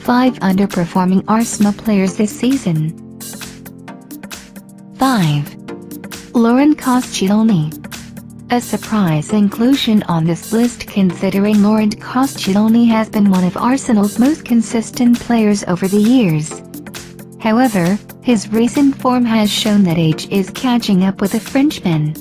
5 underperforming Arsenal players this season. 5. Laurent Koscielny. A surprise inclusion on this list considering Laurent Koscielny has been one of Arsenal's most consistent players over the years. However, his recent form has shown that age is catching up with the Frenchman.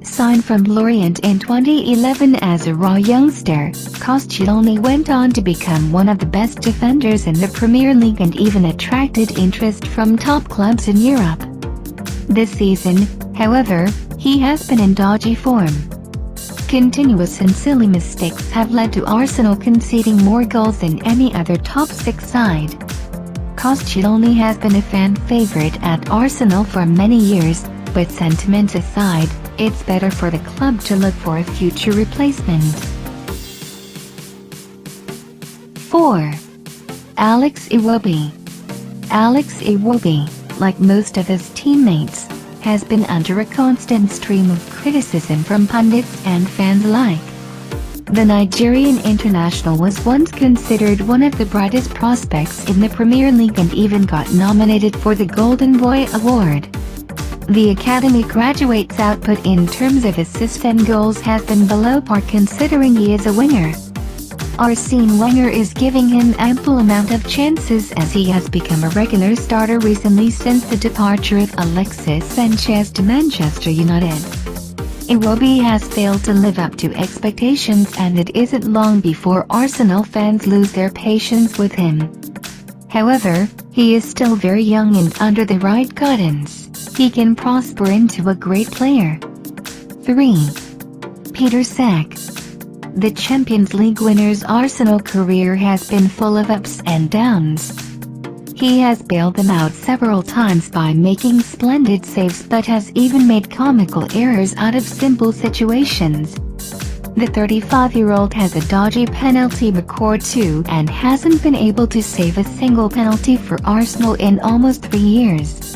Signed from Lorient in 2011 as a raw youngster, Koscielny went on to become one of the best defenders in the Premier League and even attracted interest from top clubs in Europe. This season, however, he has been in dodgy form. Continuous and silly mistakes have led to Arsenal conceding more goals than any other top 6 side. Koscielny has been a fan favorite at Arsenal for many years, but sentiments aside, it's better for the club to look for a future replacement. 4. Alex Iwobi. Alex Iwobi, like most of his teammates, has been under a constant stream of criticism from pundits and fans alike. The Nigerian international was once considered one of the brightest prospects in the Premier League and even got nominated for the Golden Boy Award. The academy graduate's output in terms of assists and goals has been below par considering he is a winger. Arsene Wenger is giving him ample amount of chances as he has become a regular starter recently since the departure of Alexis Sanchez to Manchester United. Iwobi has failed to live up to expectations and it isn't long before Arsenal fans lose their patience with him. However, he is still very young and under the right guidance, he can prosper into a great player. 3. Peter Cech. The Champions League winner's Arsenal career has been full of ups and downs. He has bailed them out several times by making splendid saves but has even made comical errors out of simple situations. The 35-year-old has a dodgy penalty record too and hasn't been able to save a single penalty for Arsenal in almost 3 years.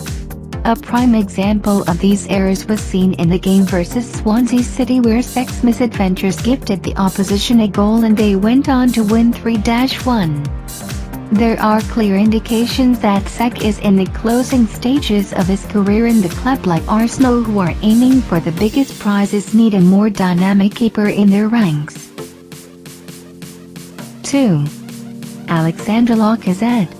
A prime example of these errors was seen in the game versus Swansea City where Cech's misadventures gifted the opposition a goal and they went on to win 3-1. There are clear indications that Cech is in the closing stages of his career in the club like Arsenal who are aiming for the biggest prizes need a more dynamic keeper in their ranks. 2. Alexandre Lacazette.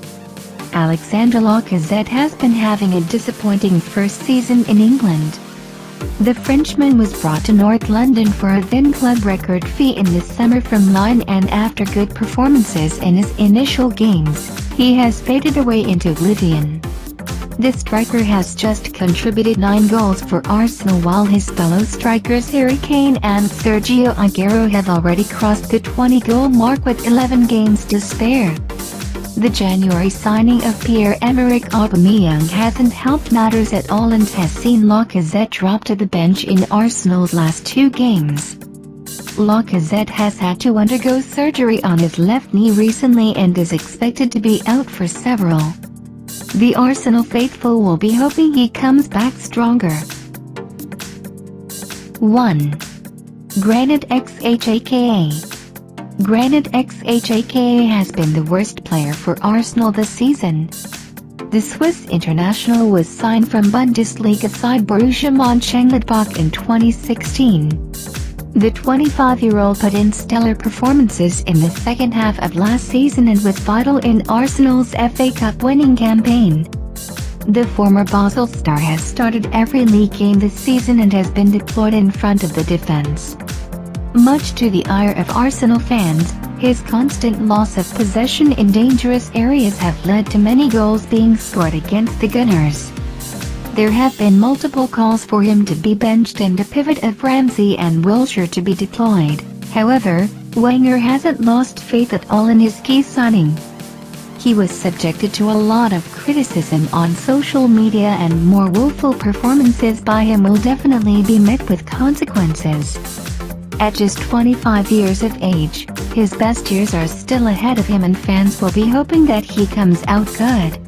Alexandre Lacazette has been having a disappointing first season in England. The Frenchman was brought to North London for a then club record fee in the summer from Lyon and after good performances in his initial games, he has faded away into oblivion. The striker has just contributed 9 goals for Arsenal while his fellow strikers Harry Kane and Sergio Aguero have already crossed the 20-goal mark with 11 games to spare. The January signing of Pierre-Emerick Aubameyang hasn't helped matters at all and has seen Lacazette drop to the bench in Arsenal's last 2 games. Lacazette has had to undergo surgery on his left knee recently and is expected to be out for several. The Arsenal faithful will be hoping he comes back stronger. 1. Granit Xhaka. Granit Xhaka has been the worst player for Arsenal this season. The Swiss international was signed from Bundesliga side Borussia Mönchengladbach in 2016. The 25-year-old put in stellar performances in the second half of last season and was vital in Arsenal's FA Cup winning campaign. The former Basel star has started every league game this season and has been deployed in front of the defense. Much to the ire of Arsenal fans, his constant loss of possession in dangerous areas have led to many goals being scored against the Gunners. There have been multiple calls for him to be benched and a pivot of Ramsey and Wilshere to be deployed. However, Wenger hasn't lost faith at all in his key signing. He was subjected to a lot of criticism on social media and more woeful performances by him will definitely be met with consequences. At just 25 years of age, his best years are still ahead of him and fans will be hoping that he comes out good.